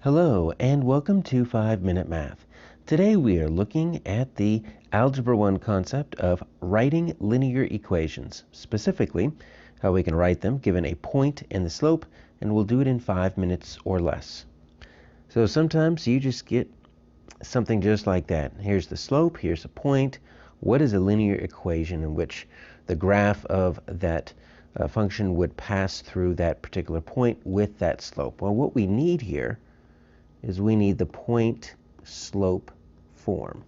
Hello and welcome to 5-Minute Math. Today we are looking at the Algebra 1 concept of writing linear equations, specifically how we can write them given a point and the slope, and we'll do it in 5 minutes or less. So sometimes you just get something just like that. Here's the slope, here's a point. What is a linear equation in which the graph of that function would pass through that particular point with that slope? Well, what we need here is we need the point slope form,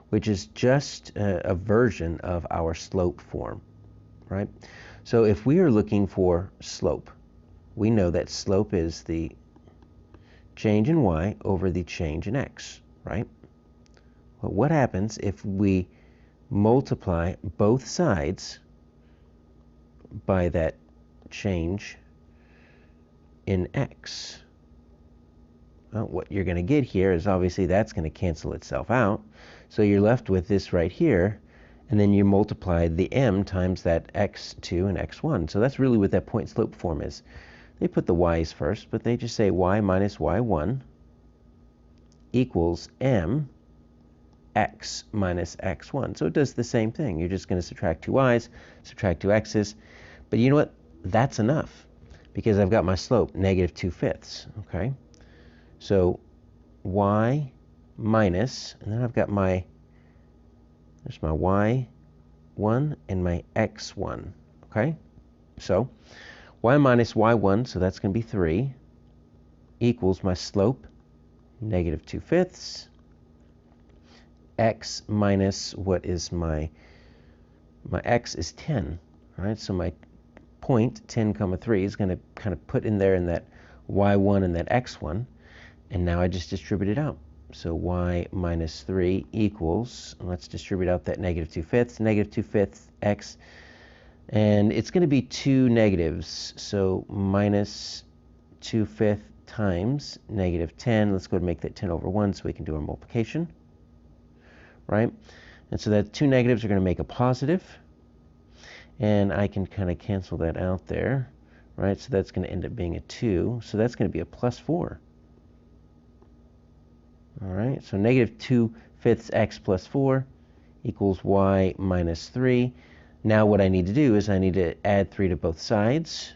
which is just a version of our slope form, right? So if we are looking for slope, we know that slope is the change in y over the change in x, right? But what happens if we multiply both sides by that change in x? Well, what you're going to get here is obviously that's going to cancel itself out. So you're left with this right here, and then you multiply the m times that x2 and x1. So that's really what that point slope form is. They put the y's first, but they just say y minus y1 equals m x minus x1. So it does the same thing. You're just going to subtract two y's, subtract two x's. But you know what? That's enough because I've got my slope, negative 2/5. Okay? So y minus, and then I've got there's my y1 and my x1, okay? So y minus y1, so that's going to be 3, equals my slope, negative 2/5. X minus, what is my x is 10, all right? So my point, 10, 3, is going to kind of put in there in that y1 and that x1. And now I just distribute it out. So y minus 3 equals, let's distribute out that negative 2/5, negative 2/5 x. And it's going to be two negatives. So minus 2/5 times negative 10. Let's go ahead and make that 10 over 1 so we can do our multiplication. Right? And so that two negatives are going to make a positive. And I can kind of cancel that out there. Right? So that's going to end up being a 2. So that's going to be a plus 4. All right, so negative 2/5 x plus 4 equals y minus 3. Now what I need to do is I need to add 3 to both sides,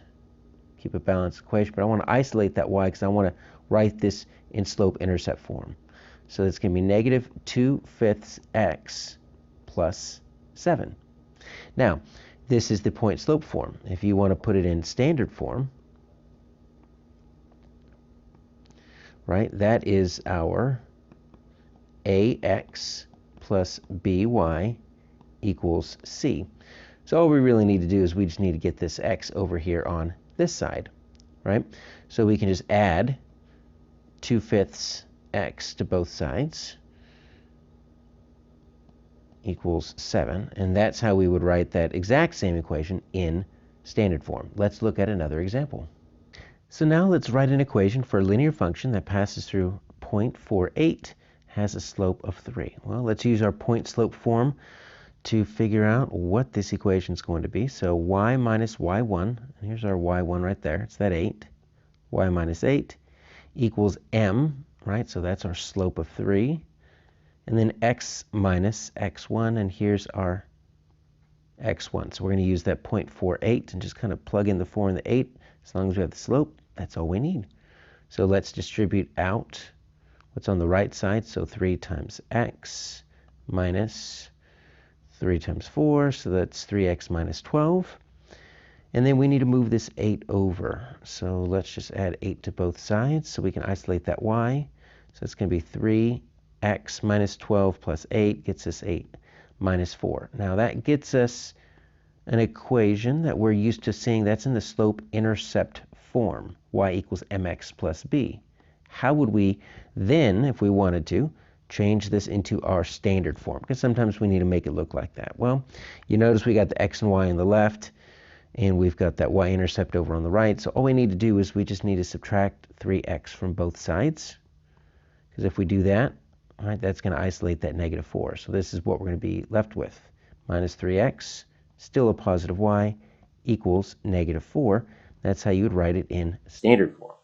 keep a balanced equation, but I want to isolate that y because I want to write this in slope-intercept form. So it's going to be negative 2/5 x plus 7. Now, this is the point slope form. If you want to put it in standard form, right, that is our ax plus by equals c. So all we really need to do is we just need to get this x over here on this side, right? So we can just add 2/5 x to both sides equals 7, and that's how we would write that exact same equation in standard form. Let's look at another example. So now let's write an equation for a linear function that passes through 0.48, has a slope of 3. Well, let's use our point slope form to figure out what this equation is going to be. So y minus y1, and here's our y1 right there, it's that 8, y minus 8 equals m, right? So that's our slope of 3. And then x minus x1, and here's our x1. So we're going to use that 0.48 and just kind of plug in the 4 and the 8. As long as we have the slope, that's all we need. So let's distribute out what's on the right side. So 3 times x minus 3 times 4. So that's 3x minus 12. And then we need to move this 8 over. So let's just add 8 to both sides so we can isolate that y. So it's going to be 3x minus 12 plus 8 gets us 8 minus 4. Now that gets us an equation that we're used to seeing that's in the slope-intercept form, y equals mx plus b. How would we then, if we wanted to, change this into our standard form? Because sometimes we need to make it look like that. Well, you notice we got the x and y on the left, and we've got that y-intercept over on the right. So all we need to do is we just need to subtract 3x from both sides. Because if we do that, all right, that's going to isolate that negative 4. So this is what we're going to be left with. Minus 3x, still a positive y, equals negative 4. That's how you would write it in standard form.